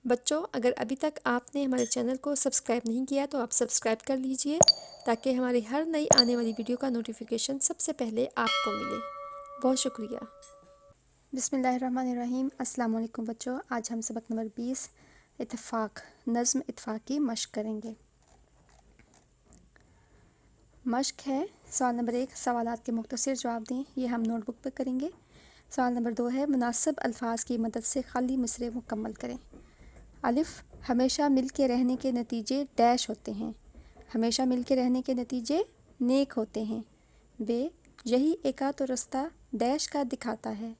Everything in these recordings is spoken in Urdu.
بچوں، اگر ابھی تک آپ نے ہمارے چینل کو سبسکرائب نہیں کیا تو آپ سبسکرائب کر لیجئے تاکہ ہماری ہر نئی آنے والی ویڈیو کا نوٹیفیکیشن سب سے پہلے آپ کو ملے۔ بہت شکریہ۔ بسم اللہ الرحمن الرحیم۔ السلام علیکم بچوں، آج ہم سبق نمبر 20 اتفاق نظم اتفاق کی مشق کریں گے۔ مشق ہے سوال نمبر 1 سوالات کے مختصر جواب دیں، یہ ہم نوٹ بک پہ کریں گے۔ سوال نمبر 2 ہے مناسب الفاظ کی مدد سے خالی مصرعے مکمل کریں۔ الف ہمیشہ مل کے رہنے کے نتیجے ڈیش ہوتے ہیں۔ ہمیشہ مل کے رہنے کے نتیجے نیک ہوتے ہیں۔ بے یہی ایکا تو رستہ ڈیش کا دکھاتا ہے۔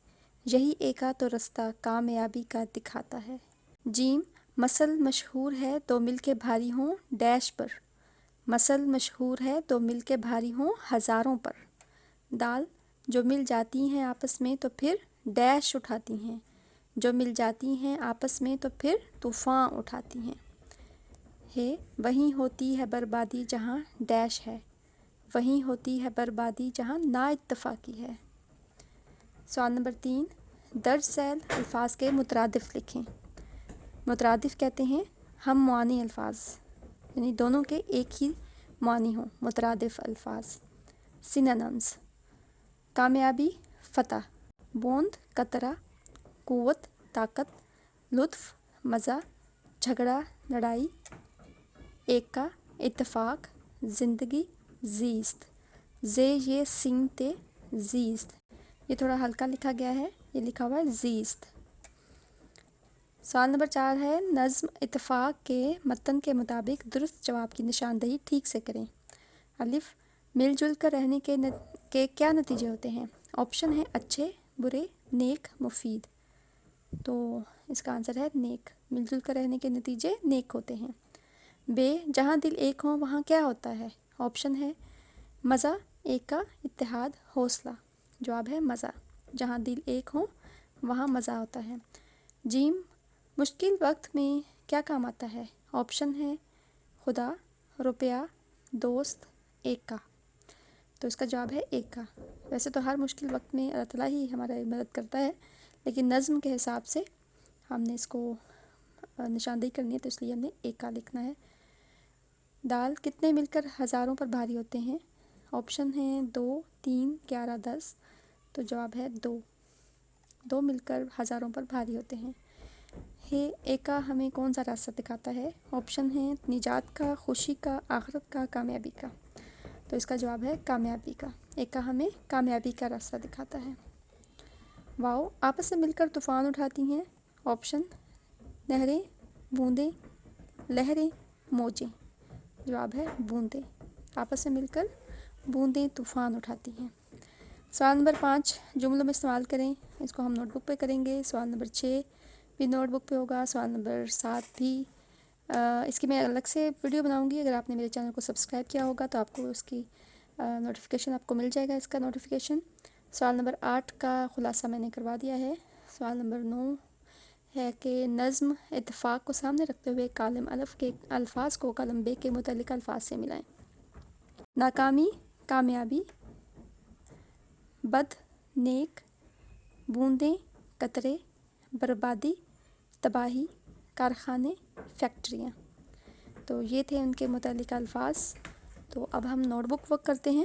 یہی ایکا تو رستہ کامیابی کا دکھاتا ہے۔ جیم مثل مشہور ہے تو مل کے بھاری ہوں ڈیش پر۔ مثل مشہور ہے تو مل کے بھاری ہوں ہزاروں پر۔ دال جو مل جاتی ہیں آپس میں تو پھر ڈیش اٹھاتی ہیں۔ جو مل جاتی ہیں آپس میں تو پھر طوفان اٹھاتی ہیں۔ ہے وہیں ہوتی ہے بربادی جہاں ڈیش ہے۔ وہیں ہوتی ہے بربادی جہاں نا اتفاقی ہے۔ سوال نمبر 3 درج ذیل الفاظ کے مترادف لکھیں۔ مترادف کہتے ہیں ہم معانی الفاظ، یعنی دونوں کے ایک ہی معنی ہوں۔ مترادف الفاظ سینونیمز کامیابی فتح، بوند قطرہ، قوت طاقت، لطف مزہ، جھگڑا لڑائی، ایکا اتفاق، زندگی زیست، زے یہ سین تے زیست، یہ تھوڑا ہلکا لکھا گیا ہے، یہ لکھا ہوا ہے زیست۔ سوال نمبر 4 ہے نظم اتفاق کے متن کے مطابق درست جواب کی نشاندہی ٹھیک سے کریں۔ الف مل جل کر رہنے کے کیا نتیجے ہوتے ہیں؟ آپشن ہے اچھے، برے، نیک، مفید۔ تو اس کا آنسر ہے نیک۔ مل جل کر رہنے کے نتیجے نیک ہوتے ہیں۔ بے جہاں دل ایک ہوں وہاں کیا ہوتا ہے؟ آپشن ہے مزہ، ایکا، اتحاد، حوصلہ۔ جواب ہے مزہ۔ جہاں دل ایک ہوں وہاں مزہ ہوتا ہے۔ جیم مشکل وقت میں کیا کام آتا ہے؟ آپشن ہے خدا، روپیہ، دوست، ایکا۔ تو اس کا جواب ہے ایکا۔ ویسے تو ہر مشکل وقت میں اللہ تعالیٰ ہی ہماری مدد کرتا ہے، لیکن نظم کے حساب سے ہم نے اس کو نشاندہی کرنی ہے، تو اس لیے ہم نے ایکا لکھنا ہے۔ دال کتنے مل کر ہزاروں پر بھاری ہوتے ہیں؟ آپشن ہیں 2، 3، 11، 10۔ تو جواب ہے 2۔ 2 مل کر ہزاروں پر بھاری ہوتے ہیں۔ ہے ایکا ہمیں کون سا راستہ دکھاتا ہے؟ آپشن ہیں نجات کا، خوشی کا، آخرت کا، کامیابی کا۔ تو اس کا جواب ہے کامیابی کا۔ ایکا ہمیں کامیابی کا راستہ دکھاتا ہے۔ واؤ آپس سے مل کر طوفان اٹھاتی ہیں۔ آپشن نہریں، بوندیں، لہریں، موجیں۔ جواب ہے بوندیں۔ آپس سے مل کر بوندیں طوفان اٹھاتی ہیں۔ سوال نمبر 5 جملوں میں استعمال کریں، اس کو ہم نوٹ بک پہ کریں گے۔ سوال نمبر 6 بھی نوٹ بک پہ ہوگا۔ سوال نمبر 7 بھی اس کی میں الگ سے ویڈیو بناؤں گی۔ اگر آپ نے میرے چینل کو سبسکرائب کیا ہوگا تو آپ کو اس کی نوٹیفیکیشن آپ کو مل جائے گا، اس کا نوٹیفیکیشن۔ سوال نمبر 8 کا خلاصہ میں نے کروا دیا ہے۔ سوال نمبر 9 ہے کہ نظم اتفاق کو سامنے رکھتے ہوئے کالم الف کے الفاظ کو کالم بے کے متعلقہ الفاظ سے ملائیں۔ ناکامی کامیابی، بد نیک، بوندیں قطرے، بربادی تباہی، کارخانے فیکٹریاں۔ تو یہ تھے ان کے متعلقہ الفاظ۔ تو اب ہم نوٹ بک ورک کرتے ہیں۔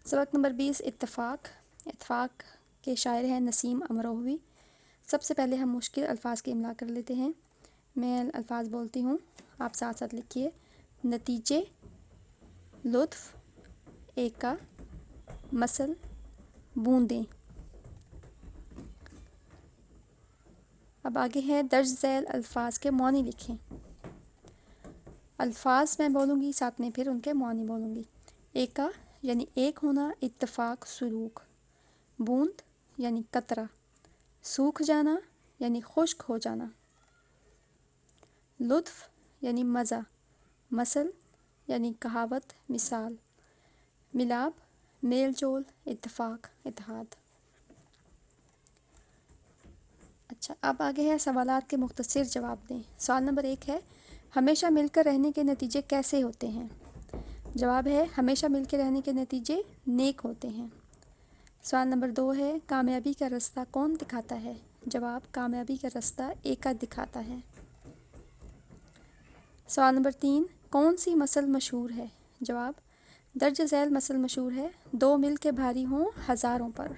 سبق نمبر 20 اتفاق۔ اتفاق کے شاعر ہیں نسیم امروہوی۔ سب سے پہلے ہم مشکل الفاظ کی املا کر لیتے ہیں۔ میں الفاظ بولتی ہوں، آپ ساتھ ساتھ لکھیے۔ نتیجے، لطف، ایکا، مثل، بوندیں۔ اب آگے ہے درج ذیل الفاظ کے معنی لکھیں۔ الفاظ میں بولوں گی، ساتھ میں پھر ان کے معنی بولوں گی۔ ایکا یعنی ایک ہونا، اتفاق سلوک۔ بوند یعنی قطرہ، سوکھ جانا یعنی خشک ہو جانا۔ لطف یعنی مزہ، مثل یعنی کہاوت، مثال۔ ملاب میل جول، اتفاق، اتحاد۔ اچھا، اب آگے ہے سوالات کے مختصر جواب دیں۔ سوال نمبر 1 ہے ہمیشہ مل کر رہنے کے نتیجے کیسے ہوتے ہیں؟ جواب ہے ہمیشہ مل کے رہنے کے نتیجے نیک ہوتے ہیں۔ سوال نمبر 2 ہے کامیابی کا راستہ کون دکھاتا ہے؟ جواب کامیابی کا راستہ ایکا دکھاتا ہے۔ سوال نمبر 3 کون سی مثل مشہور ہے؟ جواب درج ذیل مثل مشہور ہے، دو مل کے بھاری ہوں ہزاروں پر۔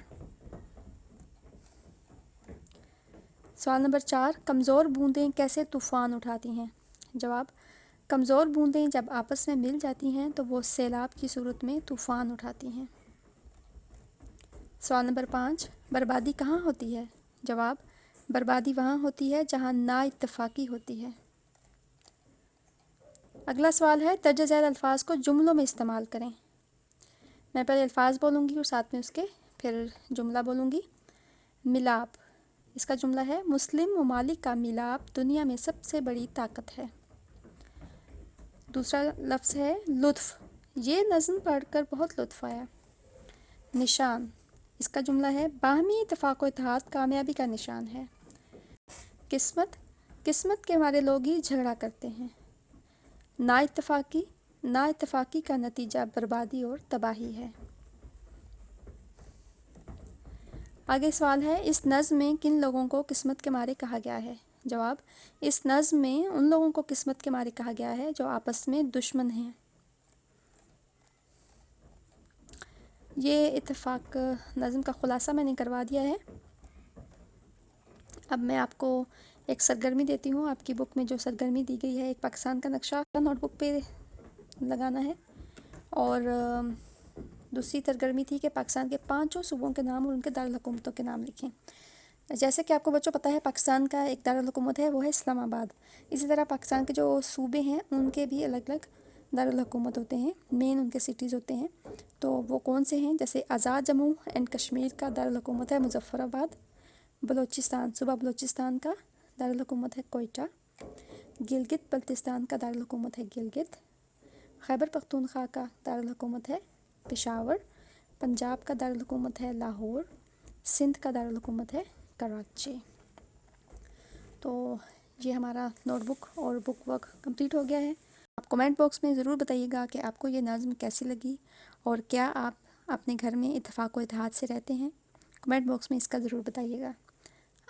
سوال نمبر 4 کمزور بوندیں کیسے طوفان اٹھاتی ہیں؟ جواب کمزور بوندیں جب آپس میں مل جاتی ہیں تو وہ سیلاب کی صورت میں طوفان اٹھاتی ہیں۔ سوال نمبر 5 بربادی کہاں ہوتی ہے؟ جواب بربادی وہاں ہوتی ہے جہاں نا اتفاقی ہوتی ہے۔ اگلا سوال ہے درج ذیل الفاظ کو جملوں میں استعمال کریں۔ میں پہلے الفاظ بولوں گی اور ساتھ میں اس کے پھر جملہ بولوں گی۔ ملاپ، اس کا جملہ ہے مسلم ممالک کا ملاپ دنیا میں سب سے بڑی طاقت ہے۔ دوسرا لفظ ہے لطف، یہ نظم پڑھ کر بہت لطف آیا۔ نشان، اس کا جملہ ہے باہمی اتفاق و اتحاد کامیابی کا نشان ہے۔ قسمت، قسمت کے مارے لوگ ہی جھگڑا کرتے ہیں۔ نا اتفاقی، نا اتفاقی کا نتیجہ بربادی اور تباہی ہے۔ آگے سوال ہے اس نظم میں کن لوگوں کو قسمت کے مارے کہا گیا ہے؟ جواب اس نظم میں ان لوگوں کو قسمت کے مارے کہا گیا ہے جو آپس میں دشمن ہیں۔ یہ اتفاق نظم کا خلاصہ میں نے کروا دیا ہے۔ اب میں آپ کو ایک سرگرمی دیتی ہوں۔ آپ کی بک میں جو سرگرمی دی گئی ہے ایک پاکستان کا نقشہ نوٹ بک پہ لگانا ہے، اور دوسری سرگرمی تھی کہ پاکستان کے 5 صوبوں کے نام اور ان کے دارالحکومتوں کے نام لکھیں۔ جیسے کہ آپ کو بچوں پتہ ہے پاکستان کا ایک دارالحکومت ہے، وہ ہے اسلام آباد۔ اسی طرح پاکستان کے جو صوبے ہیں ان کے بھی الگ الگ دارالحکومت ہوتے ہیں، مین ان کے سٹیز ہوتے ہیں۔ تو وہ کون سے ہیں؟ جیسے آزاد جموں اینڈ کشمیر کا دارالحکومت ہے مظفر آباد۔ بلوچستان، صوبہ بلوچستان کا دارالحکومت ہے کوئٹہ۔ گلگت بلتستان کا دارالحکومت ہے گلگت۔ خیبر پختونخوا کا دارالحکومت ہے پشاور۔ پنجاب کا دارالحکومت ہے لاہور۔ سندھ کا دارالحکومت ہے کراچی۔ تو یہ ہمارا نوٹ بک اور بک ورک کمپلیٹ ہو گیا ہے۔ آپ کمنٹ باکس میں ضرور بتائیے گا کہ آپ کو یہ نظم کیسی لگی اور کیا آپ اپنے گھر میں اتفاق و اتحاد سے رہتے ہیں۔ کمنٹ باکس میں اس کا ضرور بتائیے گا۔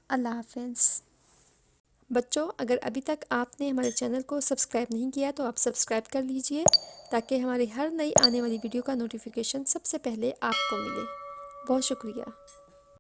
اللہ حافظ۔ بچوں، اگر ابھی تک آپ نے ہمارے چینل کو سبسکرائب نہیں کیا تو آپ سبسکرائب کر لیجئے تاکہ ہماری ہر نئی آنے والی ویڈیو کا نوٹیفیکیشن سب سے پہلے آپ کو ملے۔ بہت شکریہ۔